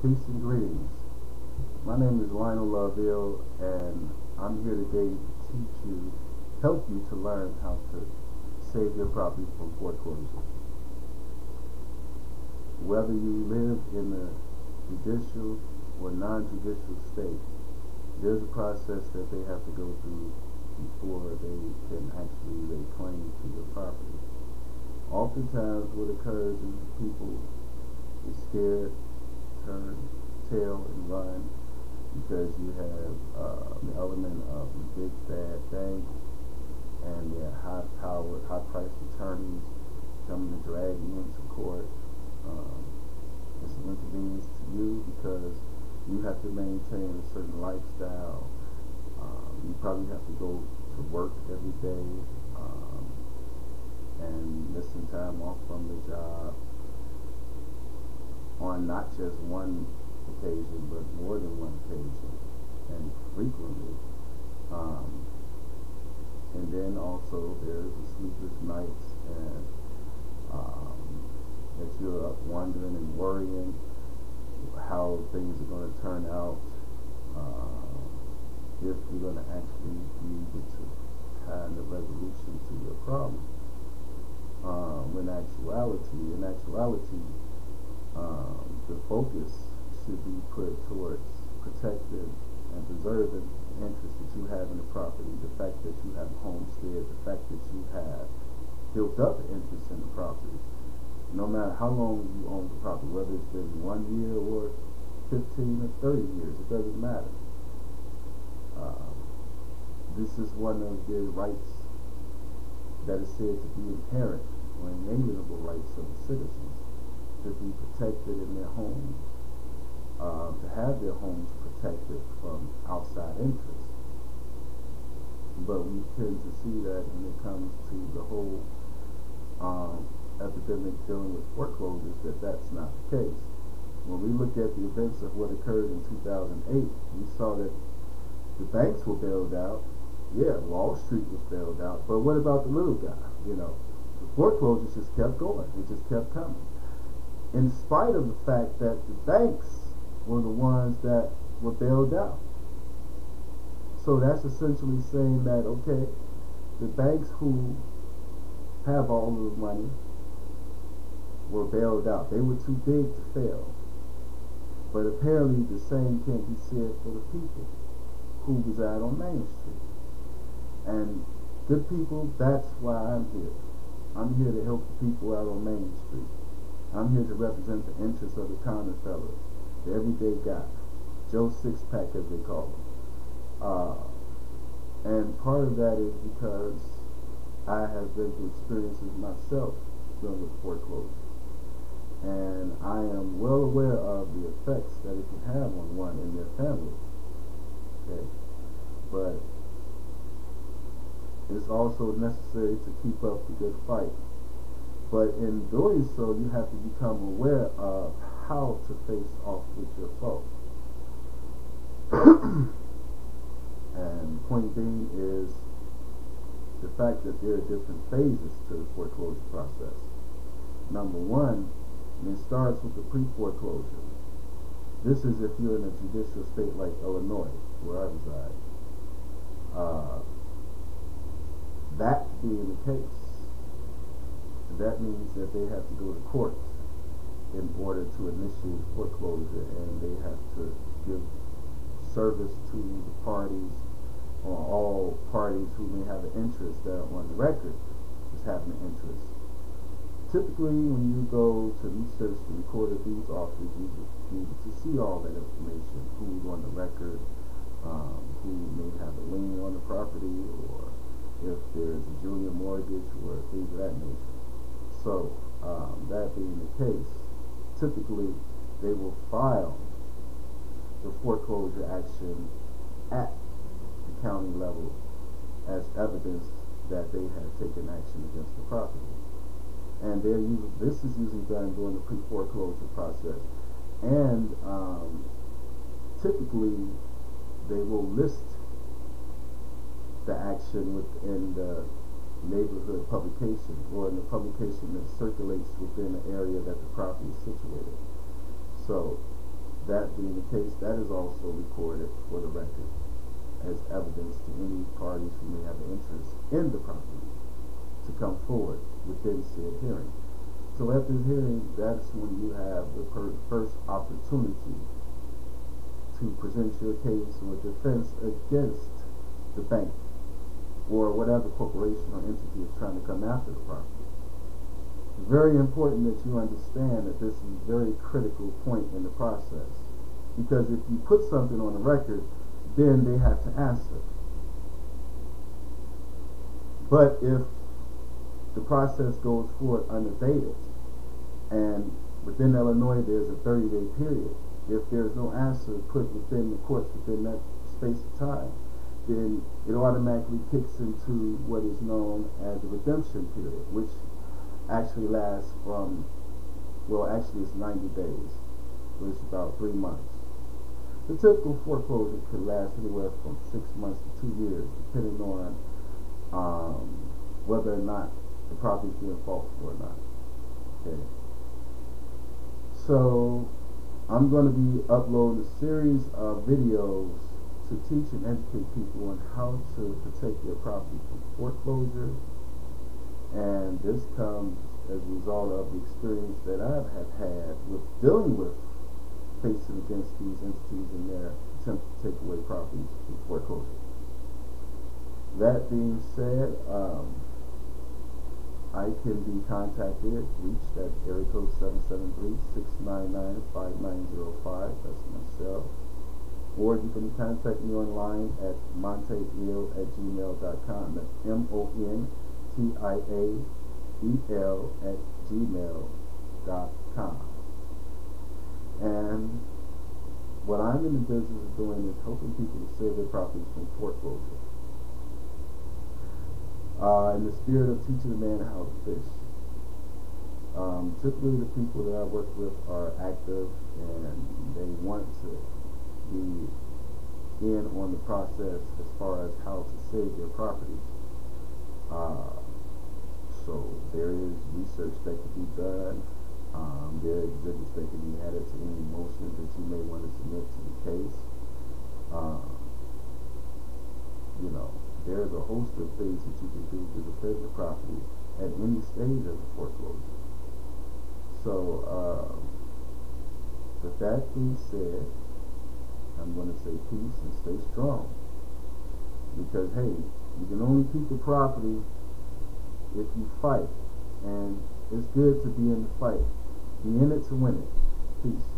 Peace and greetings. My name is Lionel Loville, and I'm here today to help you to learn how to save your property from foreclosure. Whether you live in a judicial or non-judicial state, there's a process that they have to go through before they can actually lay claim to your property. Oftentimes what occurs is people is scared, turn tail and run because you have the element of the big bad bank and their high-powered, high-priced attorneys coming to drag you into court. It's an inconvenience to you because you have to maintain a certain lifestyle. You probably have to go to work every day and missing time off from the job on not just one occasion, but more than one occasion, and frequently. And then also there's the sleepless nights, and that you're up wondering and worrying how things are going to turn out, if you're going to actually be able to find a resolution to your problem. In actuality, the focus should be put towards protecting and preserving the interest that you have in the property, the fact that you have a homestead, the fact that you have built up interest in the property. No matter how long you own the property, whether it's been 1 year or 15 or 30 years, it doesn't matter. This is one of the rights that is said to be inherent or inalienable rights of the citizens, to be protected in their homes, to have their homes protected from outside interests. But we tend to see that when it comes to the whole epidemic dealing with foreclosures, that's not the case. When we look at the events of what occurred in 2008, we saw that the banks were bailed out. Yeah, Wall Street was bailed out. But what about the little guy? The foreclosures just kept going. It just kept coming. In spite of the fact that the banks were the ones that were bailed out. So that's essentially saying that, okay, the banks who have all of the money were bailed out. They were too big to fail. But apparently the same can't be said for the people who reside on Main Street. And good people, that's why I'm here. I'm here to help the people out on Main Street. I'm here to represent the interests of the common fellow, the everyday guy, Joe Six-Pack as they call him. And part of that is because I have been through experiences myself dealing with foreclosure. And I am well aware of the effects that it can have on one and their family. Okay? But it's also necessary to keep up the good fight. But in doing so, you have to become aware of how to face off with your foe. And point being is the fact that there are different phases to the foreclosure process. Number one, it starts with the pre-foreclosure. This is if you're in a judicial state like Illinois, where I reside. That being the case, that means that they have to go to court in order to initiate foreclosure, and they have to give service to the parties, or all parties who may have an interest that are on the record as having an interest. Typically, when you go to research the Recorder of Deeds office, you will be able to see all that information: who's on the record, who may have a lien on the property, or if there's a junior mortgage or things of that nature. So, that being the case, typically they will file the foreclosure action at the county level as evidence that they have taken action against the property. And this is usually done during the pre-foreclosure process. And typically they will list the action within the neighborhood publication, or in the publication that circulates within the area that the property is situated. So That being the case, that is also recorded for the record as evidence to any parties who may have an interest in the property to come forward within said hearing. So at this hearing, that's when you have the first opportunity to present your case or defense against the bank or whatever corporation or entity is trying to come after the property. It's very important that you understand that this is a very critical point in the process, because if you put something on the record, then they have to answer. But if the process goes forward unabated, and within Illinois there's a 30-day period, if there's no answer put within the courts within that space of time, then it automatically kicks into what is known as the redemption period, which actually lasts from, well, actually it's 90 days, so it's about 3 months. The typical foreclosure could last anywhere from 6 months to 2 years, depending on whether or not the property is being fought for or not. Okay. So I'm going to be uploading a series of videos to teach and educate people on how to protect their property from foreclosure, and this comes as a result of the experience that I have had with dealing with facing against these entities in their attempt to take away properties through foreclosure. That being said, I can be contacted, reached at area code 773-699-5905. That's my cell. Or you can contact me online at montiael@gmail.com. That's montiael@gmail.com. And what I'm in the business of doing is helping people to save their properties from foreclosure. In the spirit of teaching a man how to fish. Typically the people that I work with are active and they want to be in on the process as far as how to save their properties. So there is research that can be done. There are exhibits that can be added to any motions that you may want to submit to the case. There's a host of things that you can do to defend the property at any stage of the foreclosure. So, with that being said, I'm going to say peace and stay strong. Because, hey, you can only keep the property if you fight. And it's good to be in the fight. Be in it to win it. Peace.